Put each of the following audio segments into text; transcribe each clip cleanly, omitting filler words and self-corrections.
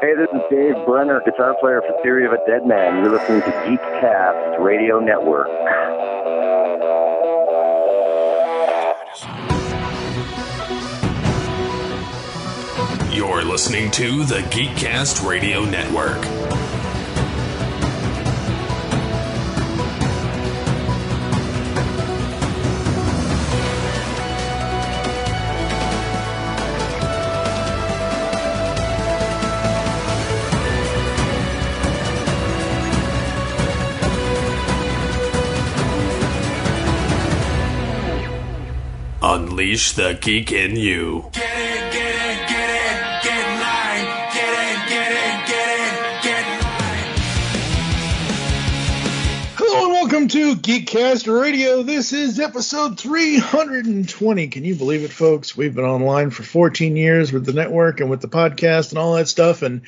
Hey, this is Dave Brenner, guitar player for Theory of a Deadman. You're listening to GeekCast Radio Network. You're listening to the GeekCast Radio Network. Unleash the geek in you. Get in, get in, get in, get in line. Get in, get in, get in, get in line. Hello and welcome to GeekCast Radio. This is episode 320. Can you believe it, folks? We've been online for 14 years with the network and with the podcast and all that stuff, and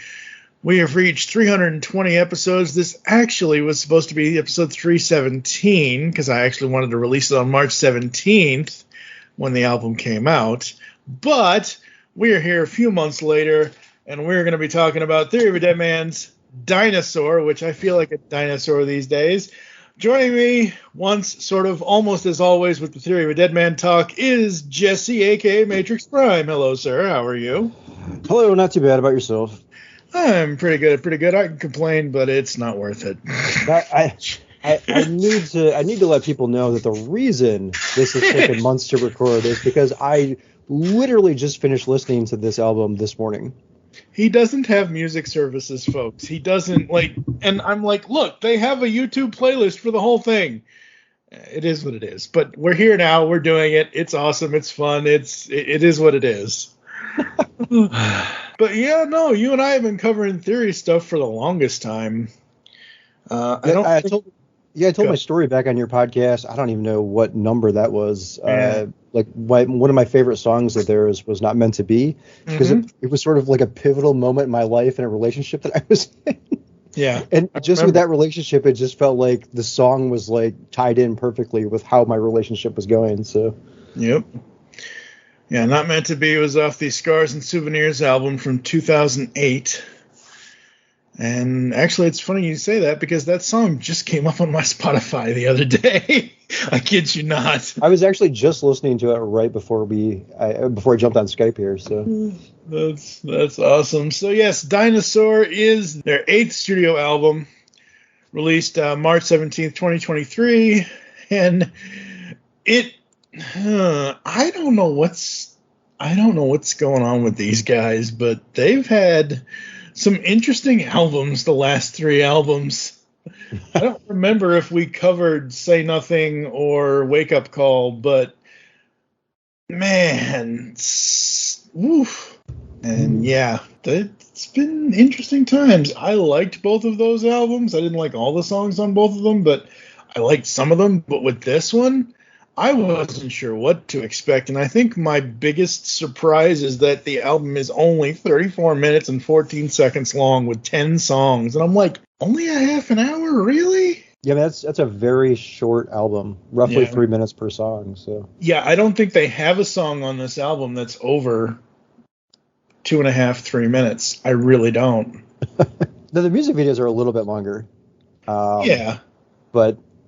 we have reached 320 episodes. This actually was supposed to be episode 317 because I actually wanted to release it on March 17th. When the album came out, but we are here a few months later, and we're going to be talking about Theory of a Deadman's Dinosaur, which I feel like a dinosaur these days. Joining me once, sort of, almost as always, with the Theory of a Deadman talk is Jesse, a.k.a. Matrix Prime. Hello, sir. How are you? Hello. Not too bad. About yourself? I'm pretty good. Pretty good. I can complain, but it's not worth it. I need to let people know that the reason this has taken months to record is because I literally just finished listening to this album this morning. He doesn't have music services, folks. He doesn't, and I'm like, look, they have a YouTube playlist for the whole thing. It is what it is. But we're here now. We're doing it. It's awesome. It's fun. It is what it is. But yeah, no, you and I have been covering theory stuff for the longest time. I told my story back on your podcast. I don't even know what number that was. One of my favorite songs of theirs was Not Meant to Be, because it was sort of like a pivotal moment in my life in a relationship that I was in. Yeah. And just with that relationship, it just felt like the song was like tied in perfectly with how my relationship was going. So. Yep. Yeah, Not Meant to Be was off the Scars and Souvenirs album from 2008. And actually, it's funny you say that because that song just came up on my Spotify the other day. I kid you not. I was actually just listening to it right before I jumped on Skype here. So that's awesome. So yes, Dinosaur is their 8th studio album, released March 17th, 2023, and I don't know what's going on with these guys, but they've had some interesting albums the last 3 albums. I don't remember if we covered Say Nothing or Wake Up Call, but man, woof. And yeah, it's been interesting times. I liked both of those albums. I didn't like all the songs on both of them, but I liked some of them. But with this one, I wasn't sure what to expect, and I think my biggest surprise is that the album is only 34 minutes and 14 seconds long with 10 songs, and I'm like, only a half an hour, really? Yeah, that's a very short album, roughly 3 minutes per song. So yeah, I don't think they have a song on this album that's over 2.5, 3 minutes. I really don't. The music videos are a little bit longer. Yeah,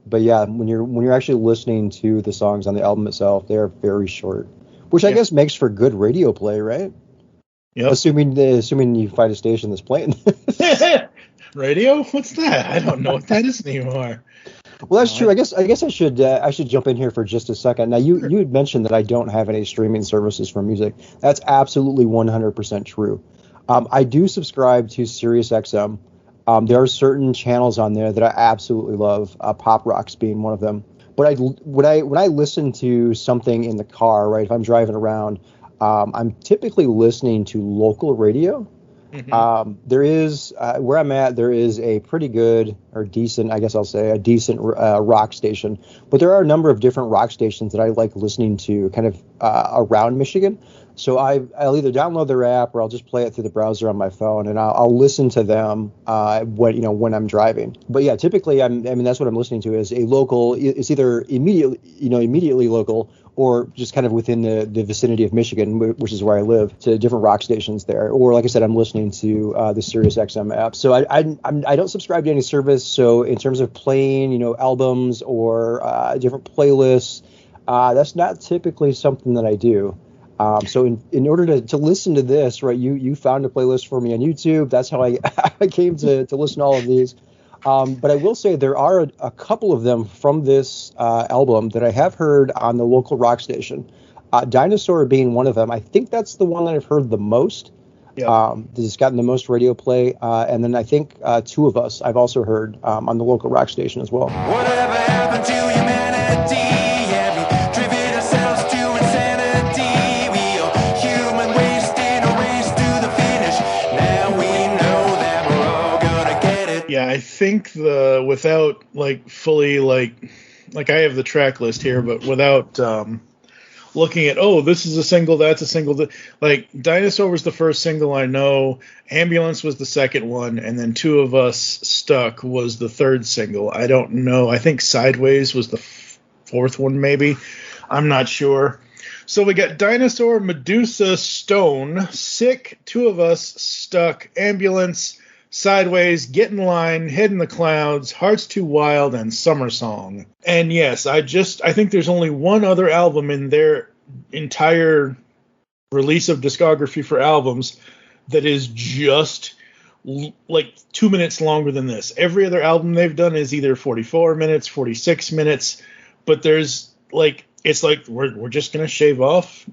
But yeah, when you're actually listening to the songs on the album itself, they are very short, which I guess makes for good radio play, right? Yep. Assuming you find a station that's playing. Radio? What's that? I don't know what that is anymore. Well, that's true. I guess I should jump in here for just a second. Now, you had mentioned that I don't have any streaming services for music. That's absolutely 100% true. I do subscribe to SiriusXM. There are certain channels on there that I absolutely love, Pop Rocks being one of them. But when I listen to something in the car, right, if I'm driving around, I'm typically listening to local radio. Mm-hmm. There is, where I'm at, there is a pretty good or decent, I guess I'll say, a decent rock station. But there are a number of different rock stations that I like listening to kind of around Michigan. So I'll either download their app or I'll just play it through the browser on my phone, and I'll listen to them when I'm driving. But yeah, typically that's what I'm listening to is a local. It's either immediately local or just kind of within the vicinity of Michigan, which is where I live, to different rock stations there. Or like I said, I'm listening to the Sirius XM app. So I don't subscribe to any service. So in terms of playing, albums or different playlists, that's not typically something that I do. So in order to listen to this, right, you found a playlist for me on YouTube. That's how I came to listen to all of these. But I will say there are a couple of them from this album that I have heard on the local rock station. Dinosaur being one of them. I think that's the one that I've heard the most. Yeah. It's gotten the most radio play. And then I think Two of Us I've also heard on the local rock station as well. Whatever happened to humanity? Have we driven ourselves to insanity? We are human waste in a race to the finish. Now we know that we're all gonna get it. Yeah, I think without fully I have the track list here, but without looking at, this is a single, that's a single. Dinosaur was the first single I know, Ambulance was the second one, and then Two of Us Stuck was the third single. I don't know. I think Sideways was the fourth one, maybe. I'm not sure. So we got Dinosaur, Medusa, Stone, Sick, Two of Us, Stuck, Ambulance, Sideways, Get in Line, Head in the Clouds, Hearts Too Wild, and Summer Song. And yes, I think there's only one other album in their entire release of discography for albums that is just 2 minutes longer than this. Every other album they've done is either 44 minutes, 46 minutes, but there's we're just going to shave off,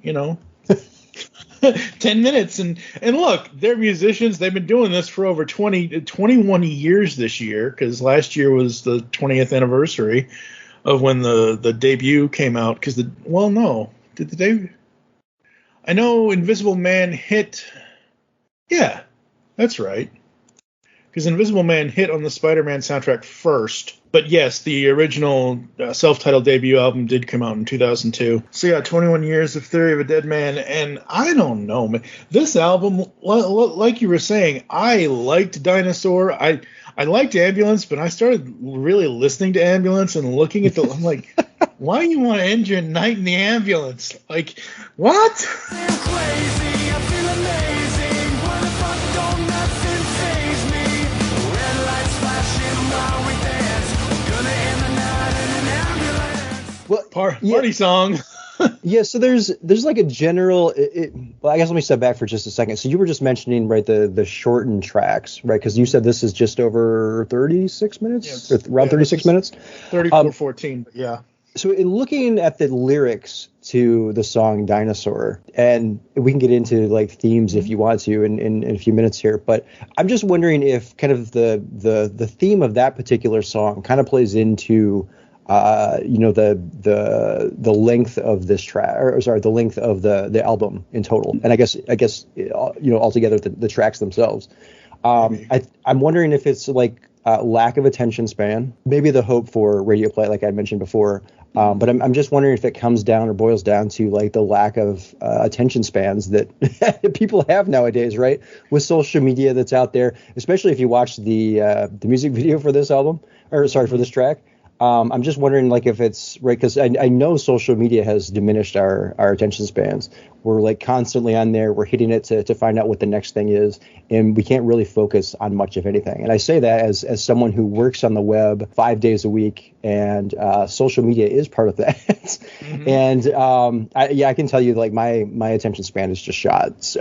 10 minutes. And look, they're musicians. They've been doing this for over 21 years this year, because last year was the 20th anniversary of when the debut came out. Did the debut? I know Invisible Man hit. Yeah, that's right. Because Invisible Man hit on the Spider-Man soundtrack first. But yes, the original self-titled debut album did come out in 2002. So yeah, 21 years of Theory of a Deadman, and I don't know, man. This album, like you were saying, I liked Dinosaur. I liked Ambulance, but I started really listening to Ambulance and looking at I'm like, why do you want to end your night in the ambulance? Like, what? I'm crazy, I feel amazing. Why the fuck don't nothing faze me? Red lights flashing while we dance. Gonna end the night in an ambulance. Well, Party song. Yeah, so there's like a general. I guess let me step back for just a second. So you were just mentioning, right, the shortened tracks, right? Because you said this is just over 36 minutes, around 36 minutes. 34:14, but yeah. So in looking at the lyrics to the song Dinosaur, and we can get into themes if you want to in a few minutes here, but I'm just wondering if kind of the theme of that particular song kind of plays into the length of this track, or sorry, the length of the album in total, and I guess altogether the tracks themselves. I'm wondering if it's lack of attention span, maybe the hope for radio play, like I mentioned before. But I'm just wondering if it comes down or boils down to the lack of attention spans that people have nowadays, right? With social media that's out there, especially if you watch the music video for this album, for this track. I'm just wondering if it's right, because I know social media has diminished our attention spans. We're constantly on there. We're hitting it to find out what the next thing is, and we can't really focus on much of anything. And I say that as someone who works on the web 5 days a week, and social media is part of that. Mm-hmm. And I can tell you my attention span is just shot. So.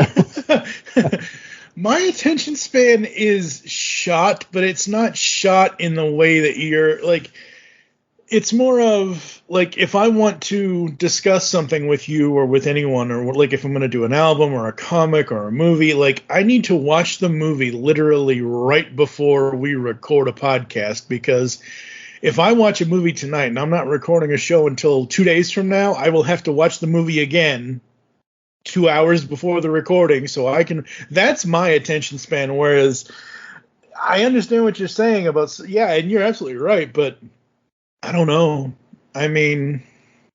My attention span is shot, but it's not shot in the way that you're it's more of if I want to discuss something with you or with anyone, or if I'm going to do an album or a comic or a movie, I need to watch the movie literally right before we record a podcast, because if I watch a movie tonight and I'm not recording a show until 2 days from now, I will have to watch the movie again 2 hours before the recording, so I can. That's my attention span. Whereas I understand what you're saying about, and you're absolutely right, but I don't know. I mean,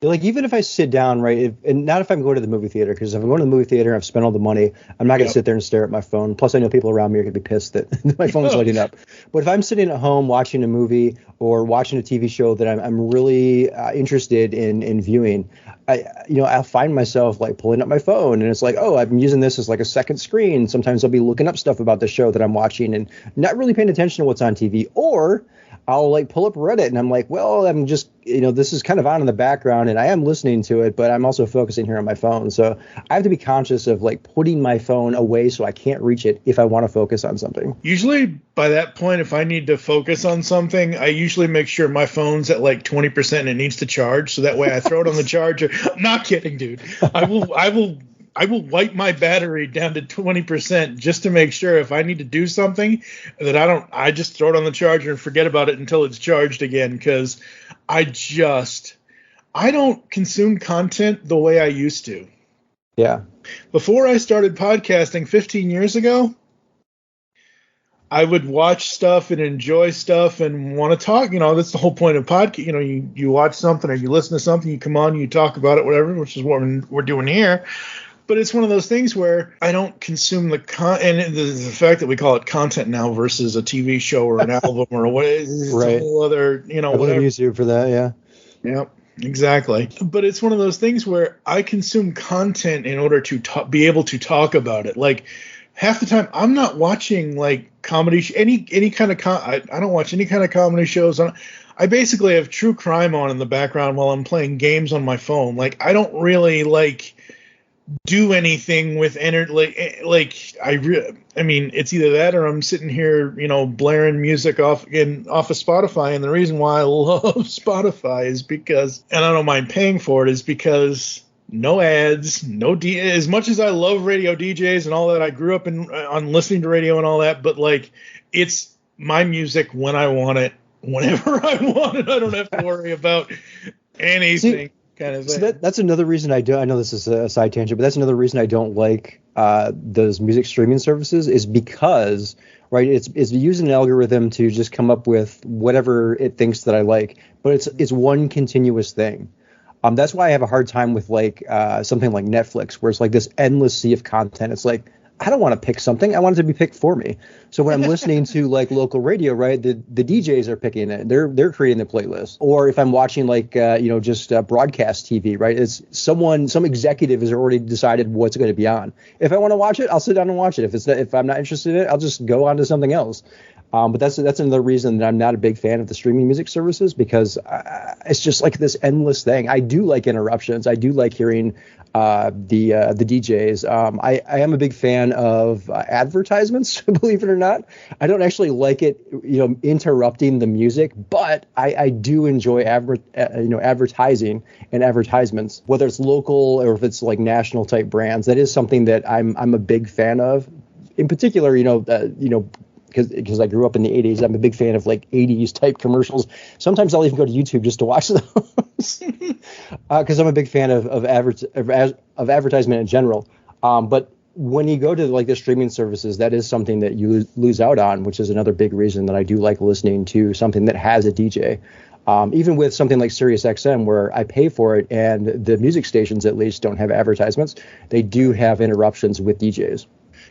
Like, even if I sit down, right, and not if I'm going to the movie theater, because if I'm going to the movie theater and I've spent all the money, I'm not going to sit there and stare at my phone. Plus, I know people around me are going to be pissed that my phone's lighting up. But if I'm sitting at home watching a movie or watching a TV show that I'm really interested in viewing, I'll find myself like pulling up my phone, and it's like, oh, I've been using this as like a second screen. Sometimes I'll be looking up stuff about the show that I'm watching and not really paying attention to what's on TV, or I'll like pull up Reddit and I'm like, well, I'm just, this is kind of on in the background and I am listening to it, but I'm also focusing here on my phone. So I have to be conscious of like putting my phone away so I can't reach it if I want to focus on something. Usually By that point, if I need to focus on something, I usually make sure my phone's at like 20% and it needs to charge. So that way I throw it on the charger. I'm not kidding, dude. I will wipe my battery down to 20% just to make sure if I need to do something that I just throw it on the charger and forget about it until it's charged again, because I don't consume content the way I used to. Yeah. Before I started podcasting 15 years ago, I would watch stuff and enjoy stuff and want to talk. That's the whole point of podcast. You watch something or you listen to something, you come on, you talk about it, whatever, which is what we're doing here. But it's one of those things where I don't consume the and the fact that we call it content now versus a TV show or an album or what is right. A whole other, I whatever. use you for that, yeah. Yep, exactly. But it's one of those things where I consume content in order to be able to talk about it. Like half the time, I'm not watching like comedy, any kind of I don't watch any kind of comedy shows. I basically have true crime on in the background while I'm playing games on my phone. Like I don't really like do anything with I mean, it's either that or I'm sitting here, blaring music off of Spotify. And the reason why I love Spotify is because, and I don't mind paying for it, is because no ads, as much as I love radio DJs and all that, I grew up on listening to radio and all that, but like it's my music when I want it, whenever I want it. I don't have to worry about anything. Kind of thing. So that's another reason I know this is a side tangent, but that's another reason I don't like those music streaming services, is because, right, it's using an algorithm to just come up with whatever it thinks that I like, but it's one continuous thing. That's why I have a hard time with like something like Netflix, where it's like this endless sea of content. It's like, I don't want to pick something. I want it to be picked for me. So when I'm listening to like local radio, right, the DJs are picking it. They're creating the playlist. Or if I'm watching like just broadcast TV, right, it's some executive has already decided what's going to be on. If I want to watch it, I'll sit down and watch it. If I'm not interested in it, I'll just go on to something else. But that's another reason that I'm not a big fan of the streaming music services, because it's just like this endless thing. I do like interruptions. I do like hearing the DJs. I am a big fan of advertisements, believe it or not. I don't actually like it, interrupting the music, but I do enjoy advertising and advertisements, whether it's local or if it's like national type brands. That is something that I'm a big fan of. In particular, because I grew up in the 80s, I'm a big fan of like 80s type commercials. Sometimes I'll even go to YouTube just to watch those, because I'm a big fan of advertisement in general. But when you go to like the streaming services, that is something that you lose out on, which is another big reason that I do like listening to something that has a DJ. Even with something like SiriusXM, where I pay for it and the music stations at least don't have advertisements, they do have interruptions with DJs.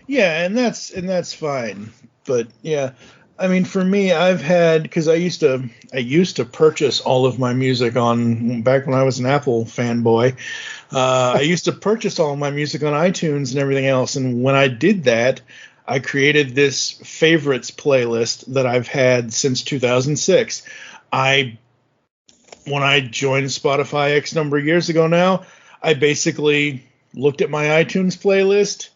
Yeah, and that's fine. But yeah, I mean, for me, I've had, because I used to purchase all of my music back when I was an Apple fanboy. I used to purchase all of my music on iTunes and everything else. And when I did that, I created this favorites playlist that I've had since 2006. When I joined Spotify X number of years ago now, I basically looked at my iTunes playlist,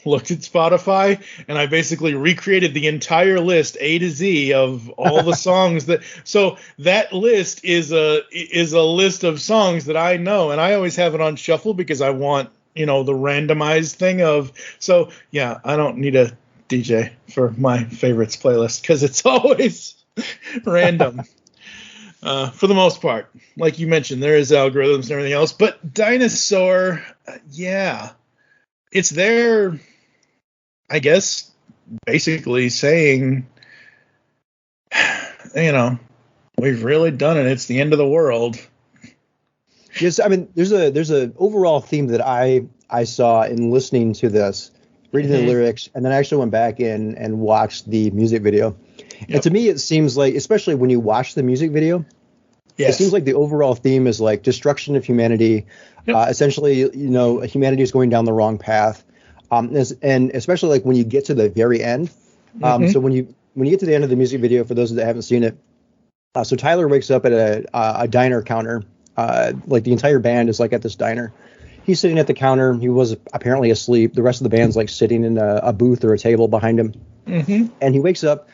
looked at Spotify, and I basically recreated the entire list A to Z of all the songs so that list is a list of songs that I know, and I always have it on shuffle because I want, the randomized thing so yeah, I don't need a DJ for my favorites playlist because it's always random. For the most part, like you mentioned, there is algorithms and everything else, but Dinosaur, yeah, it's there, I guess, basically saying, we've really done it. It's the end of the world. Yes, I mean, there's a overall theme that I saw in listening to this, reading the lyrics, and then I actually went back and watched the music video. Yep. And to me, it seems like, especially when you watch the music video, it seems like the overall theme is like destruction of humanity. Yep. Essentially, humanity is going down the wrong path. And especially like when you get to the very end. So when you get to the end of the music video, for those that haven't seen it, so Tyler wakes up at a diner counter. Like the entire band is like at this diner. He's sitting at the counter. He was apparently asleep. The rest of the band's like sitting in a booth or a table behind him. And he wakes up.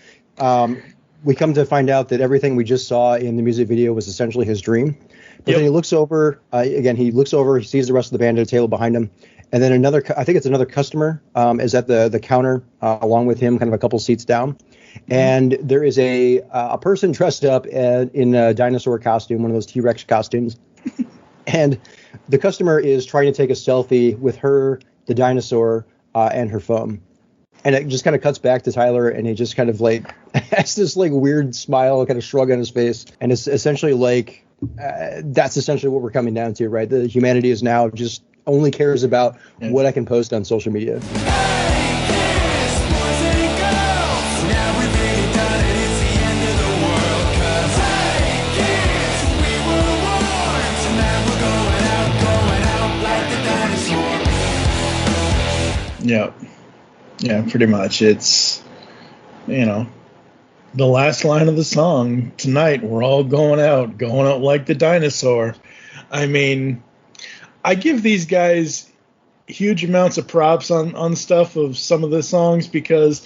We come to find out that everything we just saw in the music video was essentially his dream. But then he looks over. He sees the rest of the band at a table behind him. And then I think it's another customer is at the counter along with him, kind of a couple seats down. And there is a person dressed up in a dinosaur costume, one of those T-Rex costumes. And the customer is trying to take a selfie with her, the dinosaur, and her phone. And it just kind of cuts back to Tyler, and he just kind of like has this like weird smile, kind of shrug on his face. And it's essentially like that's essentially what we're coming down to, right? The humanity is now just only cares about what I can post on social media. Yeah, pretty much. It's, the last line of the song, tonight we're all going out like the dinosaur. I mean, I give these guys huge amounts of props on stuff of some of the songs, because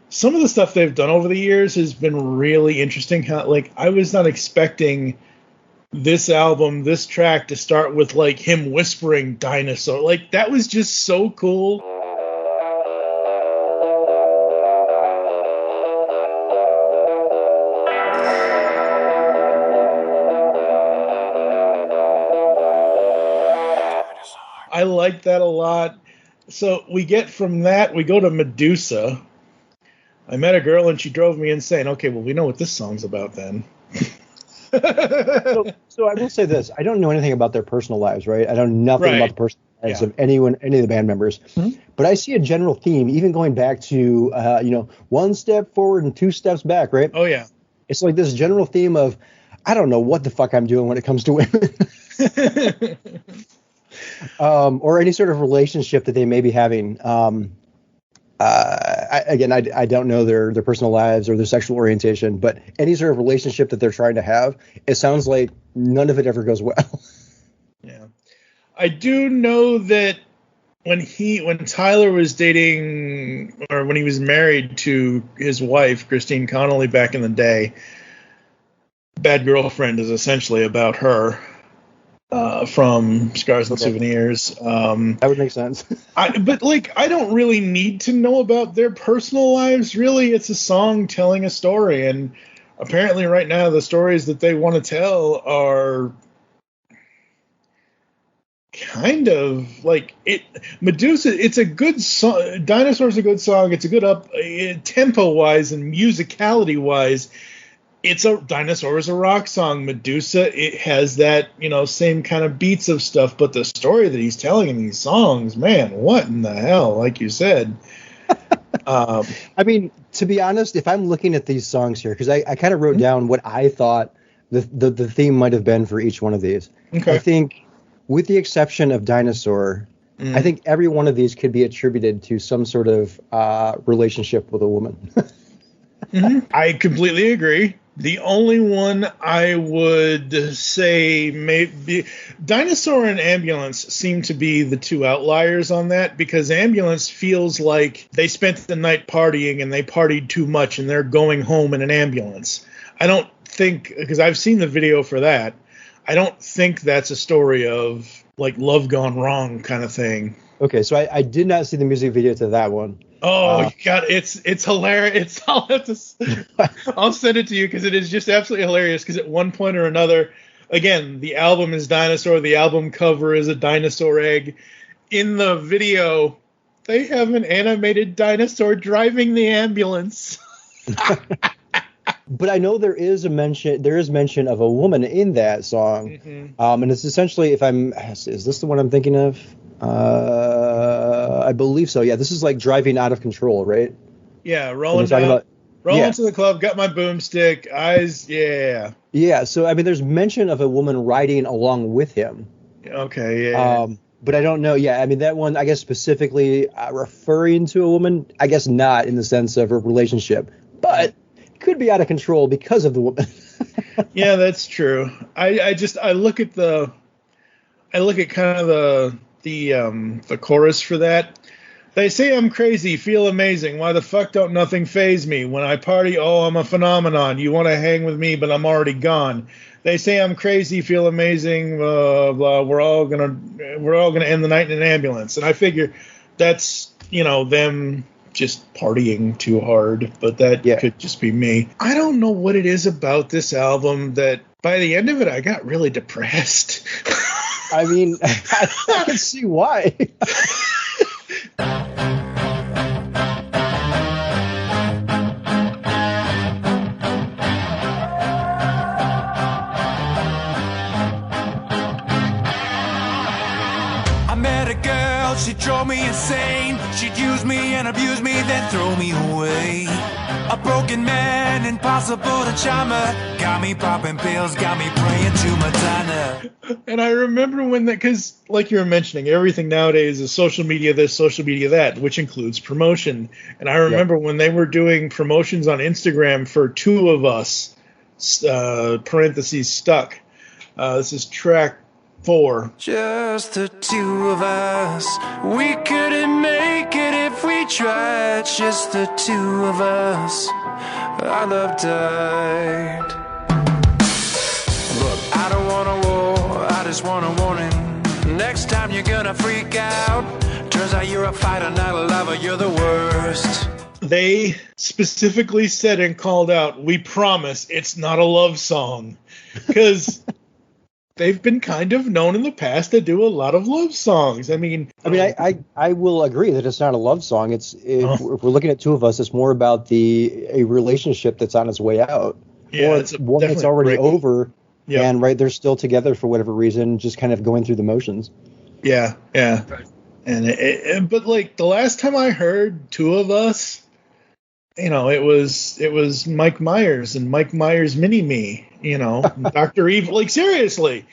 some of the stuff they've done over the years has been really interesting. Like, I was not expecting this album, this track to start with like him whispering dinosaur. Like, that was just so cool. I like that a lot. So we get from that, we go to Medusa. I met a girl and she drove me insane. Okay, well, we know what this song's about then. So I will say this. I don't know anything about their personal lives, right? I know nothing about the personal lives of any of the band members. But I see a general theme, even going back to, one step forward and two steps back, right? Oh, yeah. It's like this general theme of, I don't know what the fuck I'm doing when it comes to women. Or any sort of relationship that they may be having. I don't know their personal lives or their sexual orientation, but any sort of relationship that they're trying to have, it sounds like none of it ever goes well. Yeah. I do know that when Tyler was dating, or when he was married to his wife, Christine Connolly, back in the day, Bad Girlfriend is essentially about her. From Scars and Souvenirs. That would make sense. But I don't really need to know about their personal lives, really. It's a song telling a story, and apparently right now the stories that they want to tell are kind of like it. Medusa, it's a good song. Dinosaur's a good song. It's a good tempo-wise and musicality-wise. Dinosaur is a rock song. Medusa, it has that, same kind of beats of stuff, but the story that he's telling in these songs, man, what in the hell, like you said. I mean, to be honest, if I'm looking at these songs here, because I kind of wrote down what I thought the theme might have been for each one of these. Okay. I think, with the exception of Dinosaur, I think every one of these could be attributed to some sort of relationship with a woman. I completely agree. The only one I would say maybe Dinosaur and Ambulance seem to be the two outliers on that, because Ambulance feels like they spent the night partying and they partied too much and they're going home in an ambulance. I don't think, because I've seen the video for that, I don't think that's a story of like love gone wrong kind of thing. Okay, so I did not see the music video to that one. Oh, God, it's hilarious. I'll send it to you because it is just absolutely hilarious, because at one point or another, again, the album is Dinosaur. The album cover is a dinosaur egg. In the video, they have an animated dinosaur driving the ambulance. But I know there is mention of a woman in that song. And it's essentially, is this the one I'm thinking of? I believe so. Yeah, this is like Driving Out of Control, right? Yeah, rolling to the club, got my boomstick, eyes, yeah. Yeah, so I mean, there's mention of a woman riding along with him. Okay, yeah. But I don't know. Yeah, I mean, that one, I guess specifically referring to a woman, I guess not in the sense of a relationship, but could be out of control because of the woman. Yeah, that's true. I look at kind of the chorus for that. They say I'm crazy, feel amazing. Why the fuck don't nothing faze me? When I party, oh, I'm a phenomenon. You want to hang with me, but I'm already gone. They say I'm crazy, feel amazing. Blah, blah. We're all gonna end the night in an ambulance. And I figure that's them just partying too hard, but that could just be me. I don't know what it is about this album that by the end of it I got really depressed. I mean, I can see why. She drove me insane. She'd use me and abuse me, then throw me away. A broken man, impossible to charm her. Got me popping pills, got me praying to Madonna. And I remember when because like you were mentioning, everything nowadays is social media this, social media that, which includes promotion. And I remember when they were doing promotions on Instagram for Two of Us, parentheses stuck. This is track 4. Just the two of us. We couldn't make it if we tried. Just the two of us. Our love died. Look, I don't want a war, I just want a warning. Next time you're gonna freak out. Turns out you're a fighter, not a lover. You're the worst. They specifically said and called out, we promise it's not a love song. Because they've been kind of known in the past to do a lot of love songs. I I will agree that it's not a love song. If we're looking at Two of Us, it's more about a relationship that's on its way out. Yeah, or it's one that's already over, and they're still together for whatever reason, just kind of going through the motions. Yeah. And but like the last time I heard Two of Us, it was Mike Myers and Mike Myers Mini-Me, Dr. Evil. Like, seriously.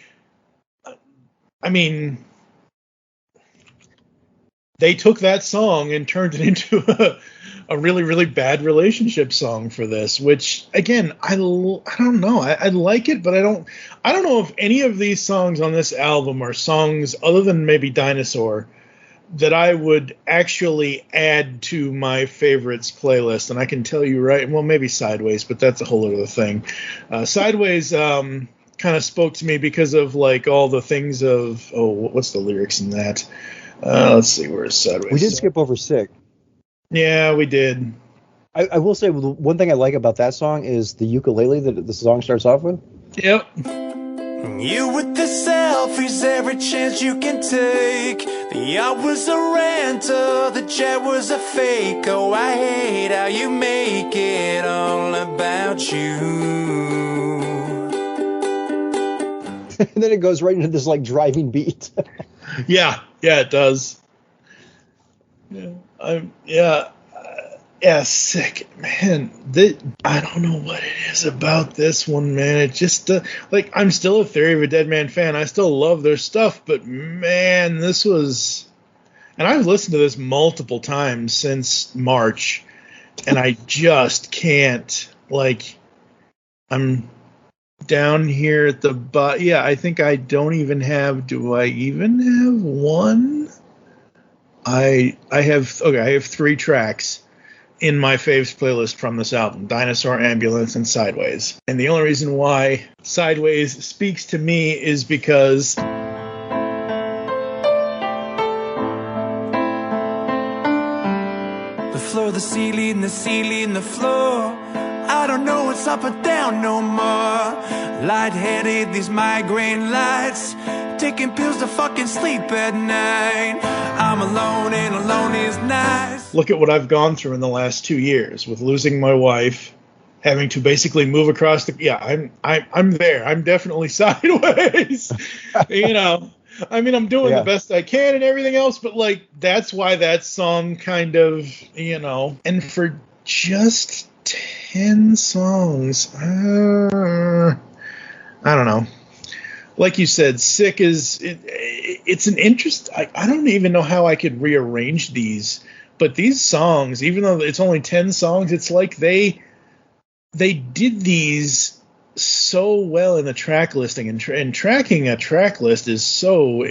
I mean, they took that song and turned it into a really, really bad relationship song for this, which, again, I don't know. I like it, but I don't know if any of these songs on this album are songs other than maybe Dinosaur that I would actually add to my favorites playlist. And I can tell you maybe Sideways, but that's a whole other thing. Sideways kind of spoke to me because of like all the things of, what's the lyrics in that? Let's see, where's Sideways? We did skip over Sick. Yeah, we did. I will say one thing I like about that song is the ukulele that the song starts off with. Yep. You with the selfies, every chance you can take. The yacht was a renter, the jet was a fake. Oh, I hate how you make it all about you. And then it goes right into this like driving beat. Yeah, it does. Yeah, Sick, man. I don't know what it is about this one, man. It just I'm still a Theory of a Deadman fan. I still love their stuff, but man, this was, and I've listened to this multiple times since March, and I just can't. I'm down here at the bottom. Yeah, I think I don't even have. Do I even have one? I have 3 tracks in my faves playlist from this album: Dinosaur, Ambulance, and Sideways. And the only reason why Sideways speaks to me is because the floor, the ceiling, the floor. I don't know what's up or down no more. Lightheaded, these migraine lights. Taking pills to fucking sleep at night. I'm alone and alone is nice. Look at what I've gone through in the last 2 years with losing my wife, having to basically move across the. Yeah, I'm there. I'm definitely sideways. I'm doing the best I can and everything else, but like that's why that song kind of, and for just 10 songs, I don't know. Like you said, Sick it's an interest. I don't even know how I could rearrange these, but these songs, even though it's only 10 songs, it's like they did these so well in the track listing, and tracking a track list is so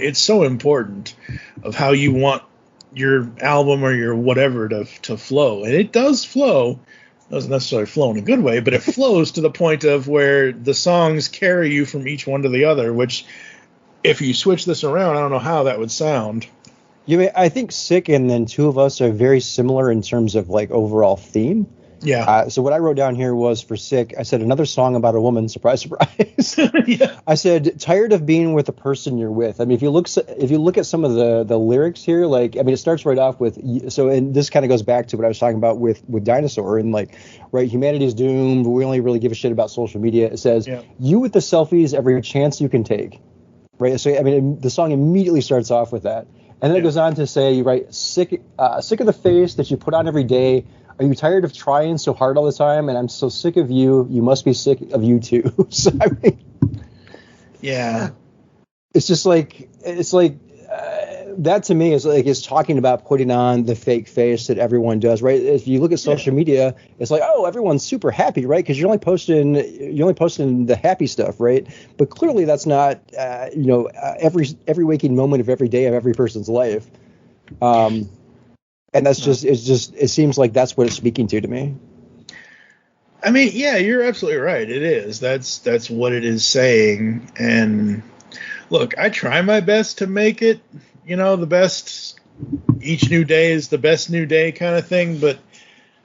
important of how you want your album or your whatever to flow, and it does flow. It doesn't necessarily flow in a good way, but it flows to the point of where the songs carry you from each one to the other, which if you switch this around, I don't know how that would sound. I think Sick and then Two of Us are very similar in terms of like overall theme. Yeah. So what I wrote down here was for Sick, I said another song about a woman. Surprise, surprise. Yeah. I said tired of being with the person you're with. I mean, if you look at some of the lyrics here, like, I mean, it starts right off with, so, and this kind of goes back to what I was talking about with Dinosaur, and like, right, humanity's doomed. We only really give a shit about social media. It says, you with the selfies every chance you can take. Right. So, I mean, the song immediately starts off with that. And then it goes on to say, right, sick of the face that you put on every day. Are you tired of trying so hard all the time? And I'm so sick of you. You must be sick of you too. So, I mean, yeah, it's just like, that to me is talking about putting on the fake face that everyone does, right? If you look at social media, it's like, oh, everyone's super happy, right? Because you're only posting the happy stuff, right? But clearly that's not, every waking moment of every day of every person's life. And that's it seems like that's what it's speaking to me. I mean, yeah, you're absolutely right. It is. That's what it is saying. And look, I try my best to make it, the best. Each new day is the best new day kind of thing. But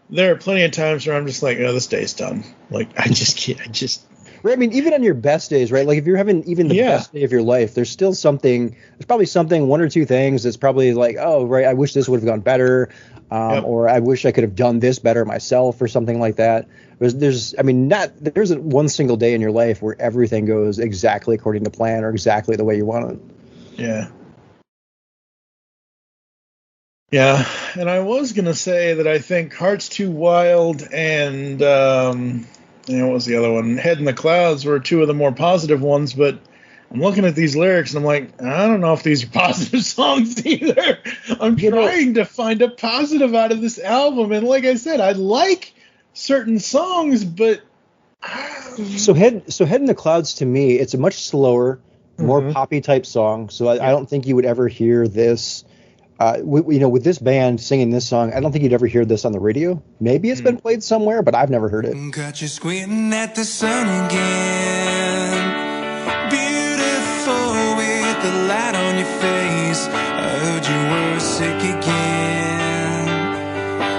there are plenty of times where I'm just like, this day's done. Like, I just can't. Right, I mean, even on your best days, right? Like if you're having even the best day of your life, there's probably something, one or two things that's probably like, oh, right, I wish this would have gone better, or I wish I could have done this better myself, or something like that. There's one single day in your life where everything goes exactly according to plan or exactly the way you want it. Yeah. Yeah, and I was going to say that I think Heart's Too Wild and... what was the other one? Head in the Clouds were two of the more positive ones, but I'm looking at these lyrics and I'm like, I don't know if these are positive songs either. I'm trying to find a positive out of this album, and like I said, I like certain songs, but So Head in the Clouds, to me, it's a much slower, more poppy type song. So I don't think you would ever hear this. With this band singing this song, I don't think you'd ever hear this on the radio. Maybe it's been played somewhere, but I've never heard it. Got you squinting at the sun again. Beautiful with the light on your face. I heard you were sick again.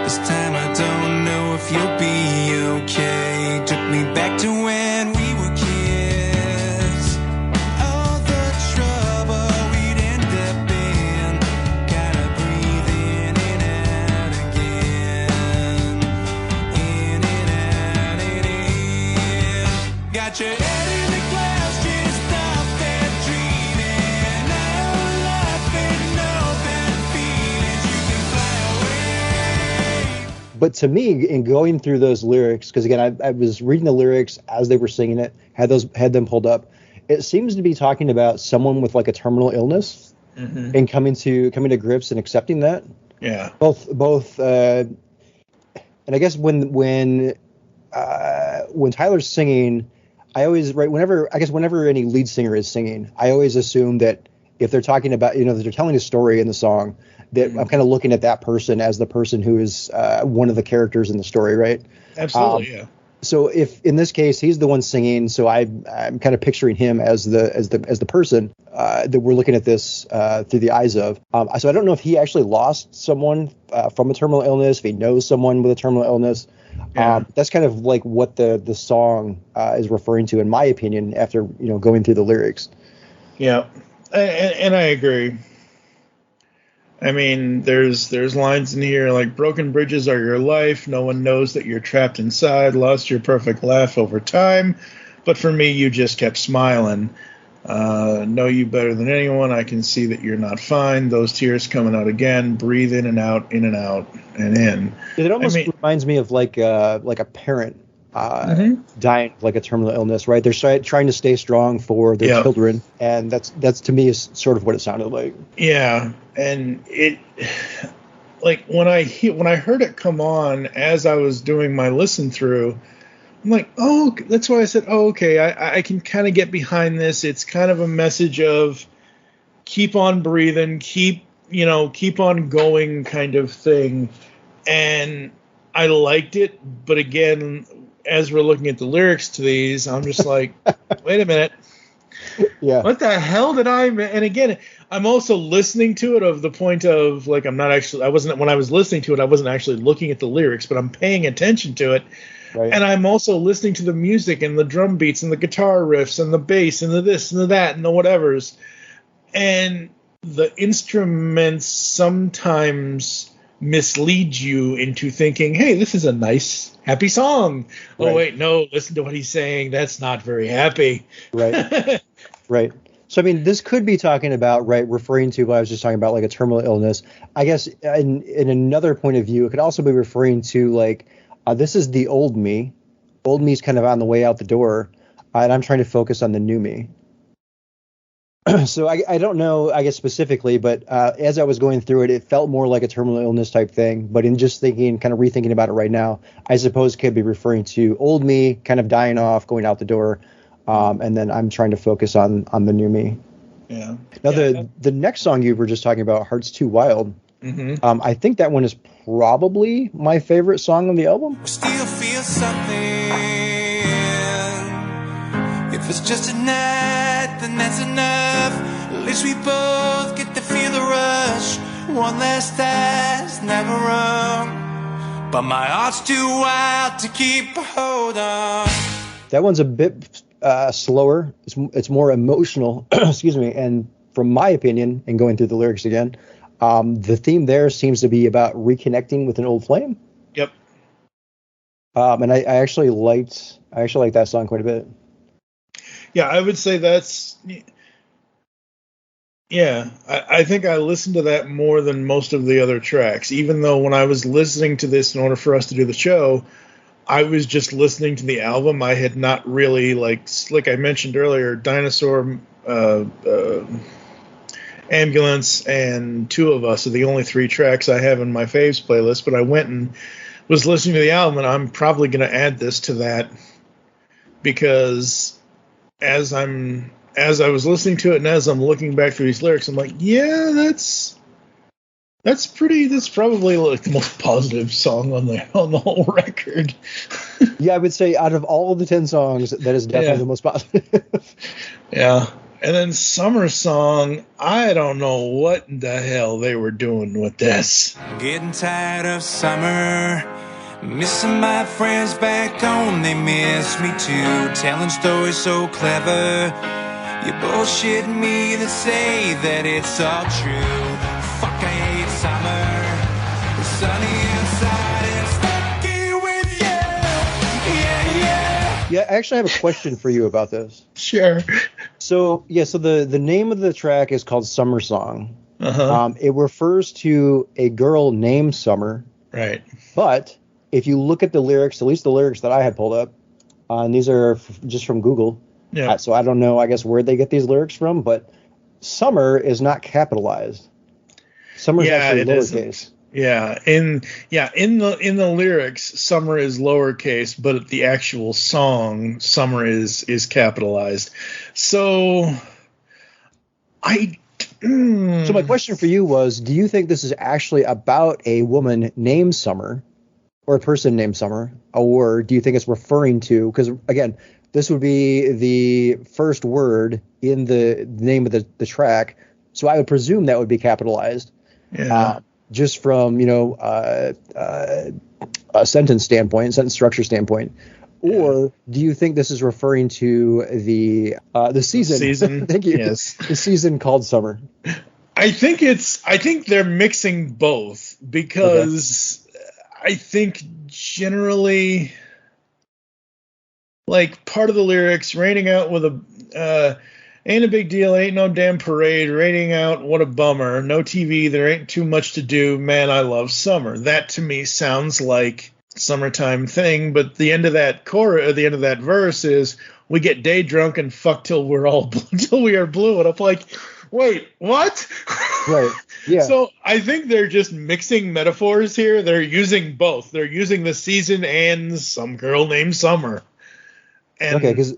This time I don't know if you'll be okay. Took me back to when we were kids. All the trouble we'd end up in. Gotta breathe in and out again. In and out and in. Got your head in the clouds, just off that dreaming. No laughing, no bad feelings. You can fly away. But to me, in going through those lyrics, because again, I was reading the lyrics as they were singing it, had them pulled up. It seems to be talking about someone with like a terminal illness and coming to grips and accepting that. yeah. Both, and I guess when Tyler's singing, I always whenever any lead singer is singing, I always assume that if they're talking about, that they're telling a story in the song, that I'm kind of looking at that person as the person who is one of the characters in the story, right? Absolutely, yeah. So if in this case he's the one singing, so I'm kind of picturing him as the person that we're looking at this through the eyes of. So I don't know if he actually lost someone from a terminal illness, if he knows someone with a terminal illness. Yeah. That's kind of like what the song is referring to, in my opinion, after going through the lyrics. Yeah, and I agree. I mean, there's lines in here like broken bridges are your life. No one knows that you're trapped inside. Lost your perfect laugh over time. But for me, you just kept smiling. Know you better than anyone. I can see that you're not fine. Those tears coming out again. Breathe in and out, and in. It almost reminds me of like a parent dying of like a terminal illness, right? They're trying to stay strong for their children, and that's to me is sort of what it sounded like. Yeah, and it like when I heard it come on as I was doing my listen through, I'm like, oh, that's why I said, oh, okay, I can kind of get behind this. It's kind of a message of keep on breathing, keep on going kind of thing, and I liked it, but again, as we're looking at the lyrics to these, I'm just like, wait a minute. Yeah. What the hell did I... And again, I'm also listening to it of the point of, like, when I was listening to it, I wasn't actually looking at the lyrics, but I'm paying attention to it. Right. And I'm also listening to the music and the drum beats and the guitar riffs and the bass and the this and the that and the whatevers. And the instruments sometimes mislead you into thinking, hey, this is a nice, happy song. Right. Oh, wait, no, listen to what he's saying. That's not very happy. Right. Right. So, I mean, this could be talking about, right, referring to what I was just talking about, like a terminal illness. I guess in another point of view, it could also be referring to, like, this is the old me. Old me's kind of on the way out the door, and I'm trying to focus on the new me. So I don't know, I guess, specifically, but as I was going through it, it felt more like a terminal illness type thing. But in just thinking, kind of rethinking about it right now, I suppose it could be referring to old me kind of dying off, going out the door, and then I'm trying to focus on the new me. Yeah. Now, the next song you were just talking about, Heart's Too Wild, I think that one is probably my favorite song on the album. Still feel something. If it's just a night, then that's enough. At least we both get to feel the rush. One last tie's never wrong. But my heart's too wild to keep a hold on. That one's a bit slower. It's more emotional. Excuse me. And from my opinion, and going through the lyrics again, the theme there seems to be about reconnecting with an old flame. Yep. And I actually liked that song quite a bit. Yeah, I would say that's. Yeah, I think I listened to that more than most of the other tracks. Even though when I was listening to this in order for us to do the show, I was just listening to the album. I had not really like I mentioned earlier, Dinosaur, Ambulance, and Two of Us are the only three tracks I have in my faves playlist. But I went and was listening to the album, and I'm probably going to add this to that because as I was listening to it and as I'm looking back through these lyrics, I'm like, yeah, that's probably like the most positive song on the whole record. Yeah, I would say out of all of the 10 songs, that is definitely the most positive. Yeah. And then Summer Song, I don't know what the hell they were doing with this. Getting tired of summer, missing my friends back home, they miss me too. Telling stories so clever, you bullshit me that say that it's all true. Fuck, I hate summer, it's sunny inside and stuck here with you. Yeah, yeah. Yeah, I actually have a question for you about this. Sure. So the name of the track is called Summer Song. Uh-huh. It refers to a girl named Summer. Right. But if you look at the lyrics, at least the lyrics that I had pulled up, and these are just from Google. Yeah. So I don't know, I guess, where they get these lyrics from, but Summer is not capitalized. Summer is actually lowercase. In the lyrics, Summer is lowercase, but the actual song, Summer is capitalized. So So my question for you was, do you think this is actually about a woman named Summer or a person named Summer, or do you think it's referring to, because again, this would be the first word in the name of the track, so I would presume that would be capitalized. Yeah. Just from, a sentence structure standpoint. Or do you think this is referring to the season? Season. Thank you. Yes. The season called Summer. I think they're mixing both because I think generally, like, part of the lyrics, raining out with a ain't a big deal, ain't no damn parade, raining out, what a bummer, no TV, there ain't too much to do, man, I love summer. That to me sounds like summertime thing, but the end of that the end of that verse is, we get day drunk and fuck till we are blue, and I'm like, wait, what? Right. Yeah. So I think they're just mixing metaphors here. They're using both. They're using the season and some girl named Summer. And, okay, because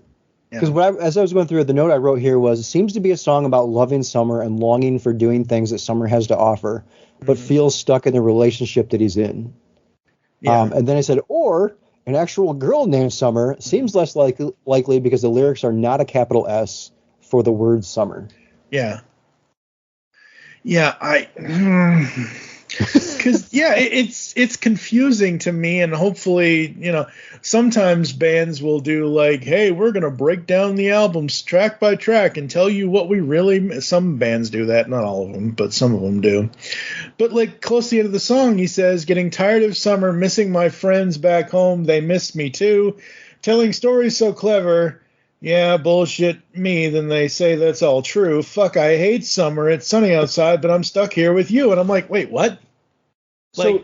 as I was going through it, the note I wrote here was, it seems to be a song about loving summer and longing for doing things that summer has to offer, but feels stuck in the relationship that he's in. Yeah. And then I said, or an actual girl named Summer seems less likely because the lyrics are not a capital S for the word summer. Yeah. Yeah, because it's confusing to me, and hopefully, sometimes bands will do like, hey, we're gonna break down the albums track by track and tell you what we really. Some bands do that, not all of them, but some of them do. But like close to the end of the song, he says, "Getting tired of summer, missing my friends back home. They missed me too. Telling stories so clever." Yeah, bullshit me, then they say that's all true. Fuck, I hate summer. It's sunny outside, but I'm stuck here with you. And I'm like, wait, what? So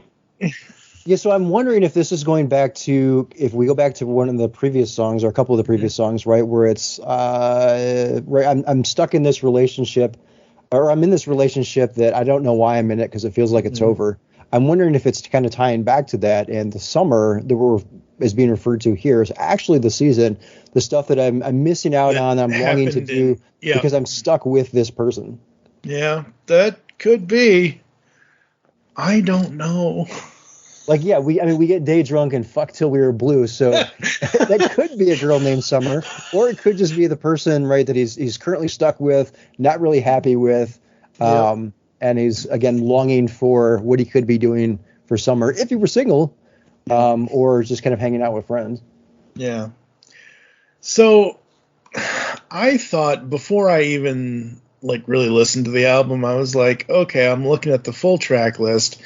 I'm wondering if this is going back to, if we go back to one of the previous songs, or a couple of the previous songs, right, where it's, I'm stuck in this relationship, or I'm in this relationship that I don't know why I'm in it because it feels like it's over. I'm wondering if it's kind of tying back to that, and the summer that is being referred to here is actually the season, the stuff that I'm missing out on, I'm longing to do because I'm stuck with this person. Yeah, that could be. I don't know. Like, yeah, we get day drunk and fuck till we were blue, so that could be a girl named Summer, or it could just be the person, right, that he's currently stuck with, not really happy with, and he's, again, longing for what he could be doing for summer if he were single, or just kind of hanging out with friends. Yeah. So I thought, before I even really listened to the album, I was like, okay, I'm looking at the full track list.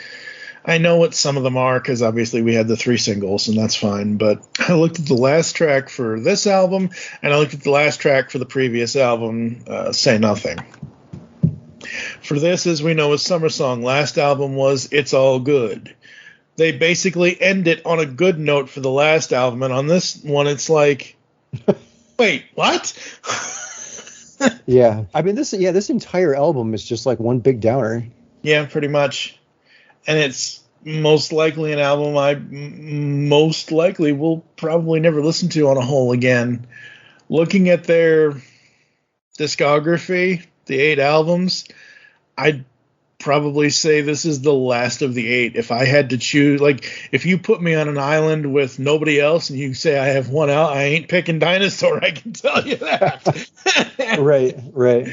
I know what some of them are because obviously we had the 3 singles, and that's fine. But I looked at the last track for this album, and I looked at the last track for the previous album, Say Nothing. For this, as we know, is Summer Song. Last album was It's All Good. They basically end it on a good note for the last album, and on this one, it's like, wait, what? Yeah, I mean, this entire album is just like one big downer. Yeah, pretty much. And it's most likely an album I most likely will probably never listen to on a whole again. Looking at their discography, the 8 albums, I'd probably say this is the last of the 8. If I had to choose, if you put me on an island with nobody else and you say I have one out, I ain't picking Dinosaur, I can tell you that. Right.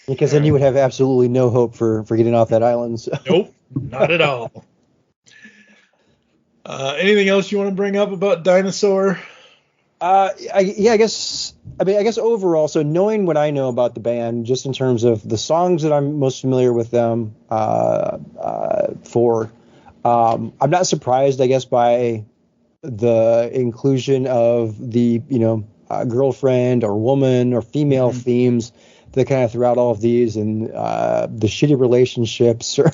Because then you would have absolutely no hope for getting off that island. So. Nope, not at all. Anything else you want to bring up about Dinosaur? I guess overall, so knowing what I know about the band, just in terms of the songs that I'm most familiar with them I'm not surprised, I guess, by the inclusion of the, girlfriend or woman or female themes that kind of throughout all of these, and the shitty relationships or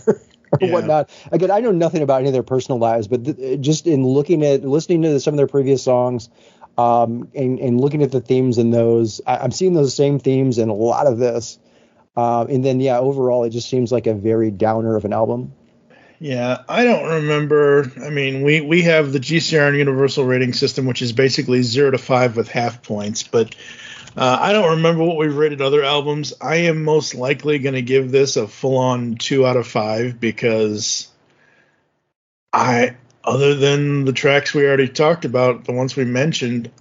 whatnot. Again, I know nothing about any of their personal lives, but just in listening to some of their previous songs, and looking at the themes in those, I'm seeing those same themes in a lot of this. And then, overall, it just seems like a very downer of an album. Yeah, I don't remember. I mean, we have the GCRN universal rating system, which is basically 0 to 5 with half points, but I don't remember what we've rated other albums. I am most likely going to give this a full-on 2 out of 5 because other than the tracks we already talked about, the ones we mentioned,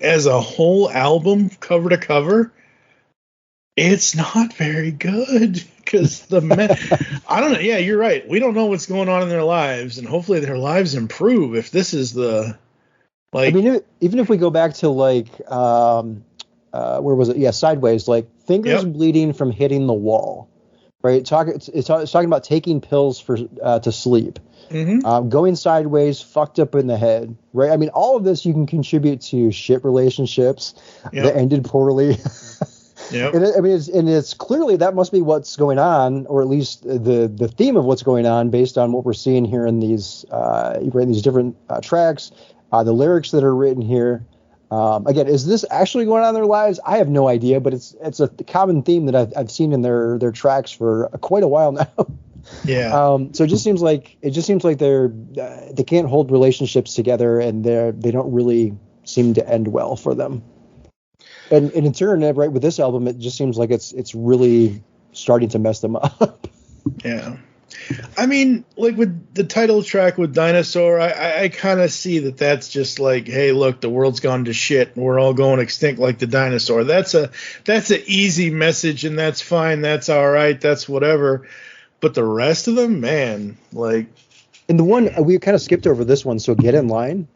as a whole album, cover to cover, it's not very good because I don't know. Yeah, you're right. We don't know what's going on in their lives, and hopefully their lives improve if this is the, I mean, even if we go back to where was it? Yeah, Sideways. Like fingers bleeding from hitting the wall. Right. It's talking about taking pills for to sleep. Mm-hmm. Going sideways, fucked up in the head. Right. I mean, all of this you can contribute to shit relationships that ended poorly. Yeah. It's clearly that must be what's going on, or at least the theme of what's going on, based on what we're seeing here in these different tracks, the lyrics that are written here. Again, is this actually going on in their lives? I have no idea, but it's a common theme that I've seen in their tracks for quite a while now. Yeah. So it just seems like they can't hold relationships together, and they don't really seem to end well for them. And in turn, right, with this album, it just seems like it's really starting to mess them up. Yeah. I mean, like with the title track with Dinosaur, I kind of see that's just like, hey, look, the world's gone to shit and we're all going extinct like the dinosaur. That's a easy message, and that's fine. That's all right. That's whatever. But the rest of them, man, like. And the one we kind of skipped over this one, so Get In Line.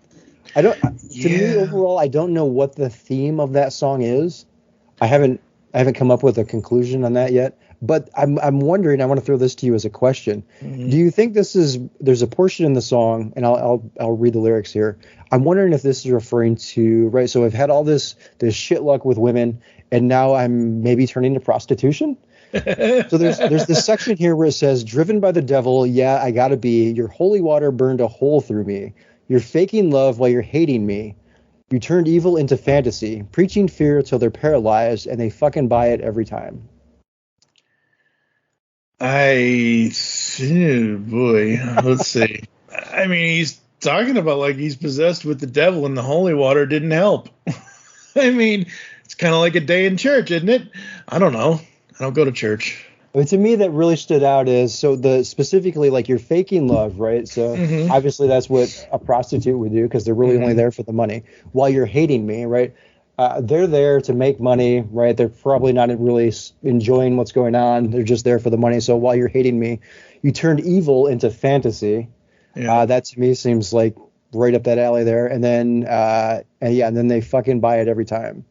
To me, overall, I don't know what the theme of that song is. I haven't come up with a conclusion on that yet. But I'm wondering. I want to throw this to you as a question. Mm-hmm. Do you think there's a portion in the song, and I'll read the lyrics here. I'm wondering if this is referring to, right? So I've had all this shit luck with women, and now I'm maybe turning to prostitution. So there's this section here where it says, "Driven by the devil, yeah, I gotta be. Your holy water burned a hole through me. You're faking love while you're hating me. You turned evil into fantasy, preaching fear till they're paralyzed, and they fucking buy it every time." Boy, let's see. I mean, he's talking about like he's possessed with the devil, and the holy water didn't help. I mean, it's kind of like a day in church, isn't it? I don't know. I don't go to church. But to me, that really stood out is specifically like you're faking love, right? So obviously that's what a prostitute would do, because they're really only there for the money. While you're hating me, right? They're there to make money, right? They're probably not really enjoying what's going on. They're just there for the money. So while you're hating me, you turned evil into fantasy. Yeah. That to me seems like right up that alley there. And then, and then they fucking buy it every time.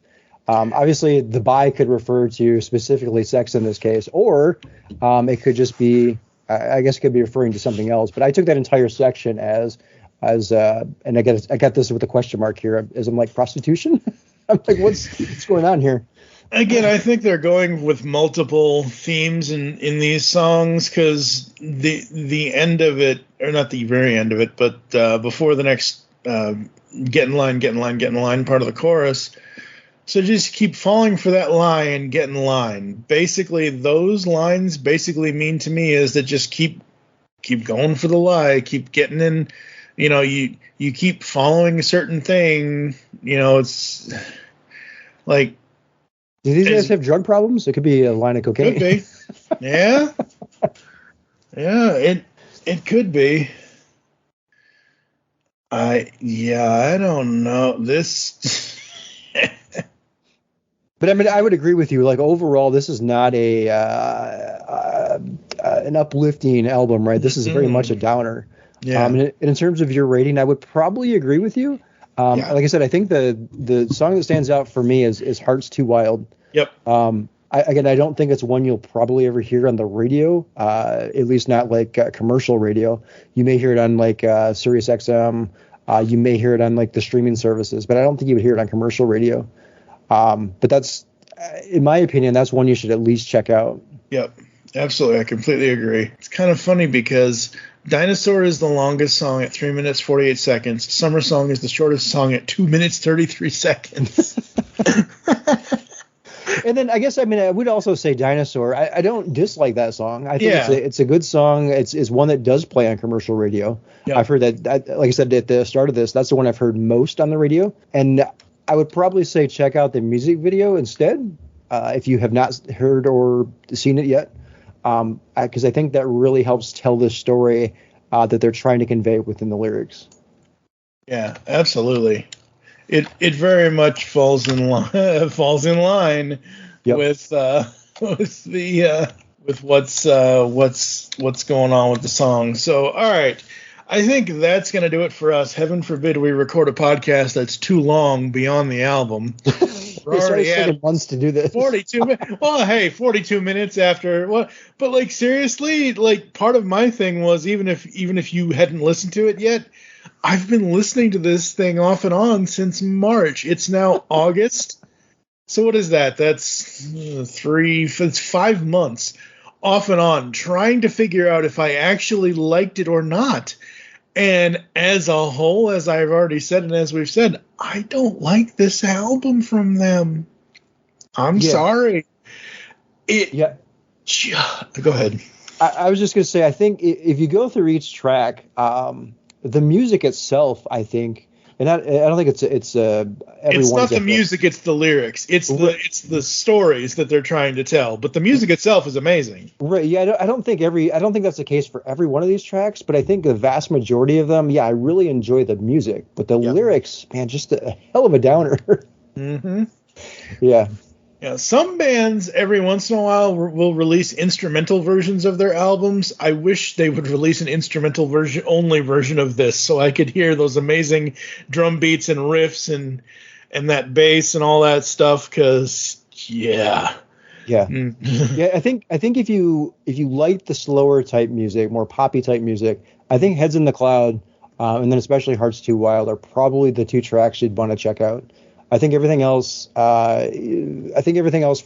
Obviously, the buy could refer to specifically sex in this case, or it could just be, I guess it could be referring to something else. But I took that entire section as and I got this with a question mark here, as I'm like, prostitution? I'm like, what's going on here? Again, I think they're going with multiple themes in these songs, because the end of it, or not the very end of it, but before the next get in line part of the chorus. So just keep falling for that lie and get in line. Basically, those lines basically mean to me is that just keep going for the lie, keep getting in. You know, you keep following a certain thing. You know, it's like. Do these guys have drug problems? It could be a line of cocaine. Could be. Yeah. Yeah, it could be. I don't know. This. But I mean, I would agree with you. Like overall, this is not an uplifting album, right? This is very much a downer. Yeah. And in terms of your rating, I would probably agree with you. Like I said, I think the song that stands out for me is "Hearts Too Wild." Yep. I don't think it's one you'll probably ever hear on the radio, at least not like commercial radio. You may hear it on like Sirius XM. You may hear it on like the streaming services, but I don't think you would hear it on commercial radio. But that's, in my opinion, that's one you should at least check out. Yep, absolutely. I completely agree. It's kind of funny because Dinosaur is the longest song at 3 minutes, 48 seconds. Summer Song is the shortest song at 2 minutes, 33 seconds. And then I would also say Dinosaur. I don't dislike that song. I think it's a good song. It's one that does play on commercial radio. Yep. I've heard that, like I said at the start of this, that's the one I've heard most on the radio. And I would probably say check out the music video instead, if you have not heard or seen it yet, because I think that really helps tell the story that they're trying to convey within the lyrics. Yeah, absolutely. It very much falls in line yep. with what's going on with the song. So all right. I think that's going to do it for us. Heaven forbid we record a podcast that's too long beyond the album. We're already It's at taken months to do this. 42 minutes. Well, hey, 42 minutes after what? But like seriously, like part of my thing was even if you hadn't listened to it yet, I've been listening to this thing off and on since March. It's now August. So what is that? That's it's 5 months off and on trying to figure out if I actually liked it or not. And as a whole, as I've already said and as we've said, I don't like this album from them. I'm sorry. Go ahead. I was just going to say, I think if you go through each track, the music itself, I think, and I don't think it's not the music, it's the lyrics. It's the stories that they're trying to tell. But the music itself is amazing. Right. Yeah. I don't think that's the case for every one of these tracks, but I think the vast majority of them, I really enjoy the music. But the lyrics, man, just a hell of a downer. Mm-hmm. Yeah. Yeah, some bands every once in a while will release instrumental versions of their albums. I wish they would release an instrumental version of this so I could hear those amazing drum beats and riffs and that bass and all that stuff. Because yeah. Yeah, I think if you like the slower type music, more poppy type music, I think Heads in the Cloud and then especially Hearts Too Wild are probably the two tracks you'd want to check out. I think everything else for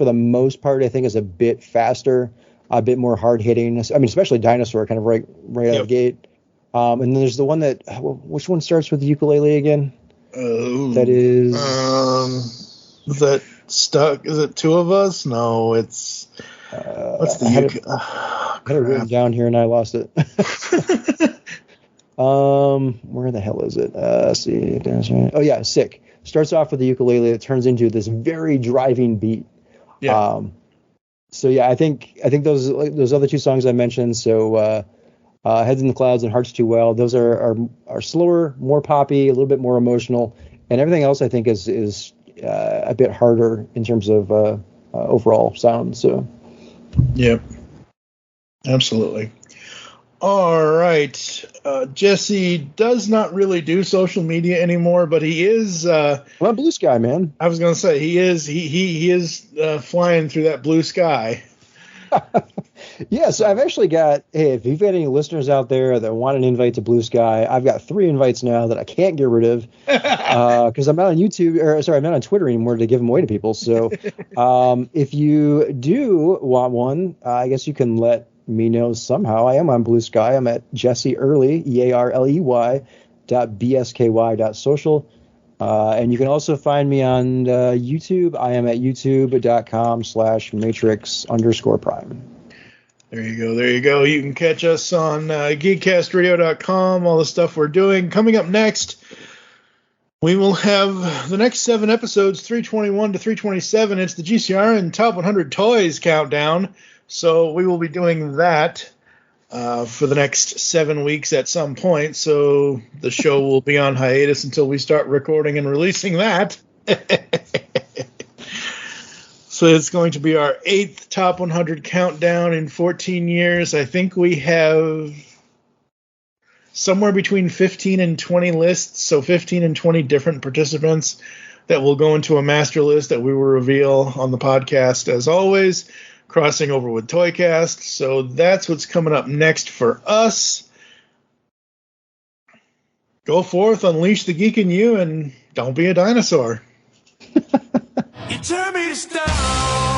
the most part, I think is a bit faster, a bit more hard hitting. I mean, especially Dinosaur, kind of right out of the gate. And then there's the one that, which one starts with the ukulele again? That is. Is that stuck? Is it Two of Us? No, it's. What's the ukulele? I had it written down here and I lost it. Where the hell is it? Let's see. Oh yeah, Sick. Starts off with the ukulele. It turns into this very driving beat. Yeah. I think those other two songs I mentioned. So Heads in the Clouds and Hearts Too Wild. Those are slower, more poppy, a little bit more emotional, and everything else I think is a bit harder in terms of overall sound. So. Yep. Absolutely. All right. Jesse does not really do social media anymore, but he is. Well, Blue Sky, man. I was going to say he is flying through that blue sky. Yes, I've actually got. Hey, if you've got any listeners out there that want an invite to Blue Sky, I've got 3 invites now that I can't get rid of because I'm not on YouTube. I'm not on Twitter anymore to give them away to people. So, if you do want one, I guess you can let me know somehow. I am on Blue Sky. I'm at Jesse Early, EARLEY.BSKY.social. And you can also find me on YouTube. I am at youtube.com/matrix_prime. There you go. You can catch us on GeekCastRadio.com, all the stuff we're doing. Coming up next, we will have the next 7 episodes, 321 to 327. It's the GCRN Top 100 Toys Countdown. So we will be doing that for the next 7 weeks at some point. So the show will be on hiatus until we start recording and releasing that. So it's going to be our 8th Top 100 Countdown in 14 years. I think we have somewhere between 15 and 20 lists, so 15 and 20 different participants that will go into a master list that we will reveal on the podcast as always. Crossing over with Toycast. So that's what's coming up next for us. Go forth, unleash the geek in you, and don't be a dinosaur. You turn me to stone.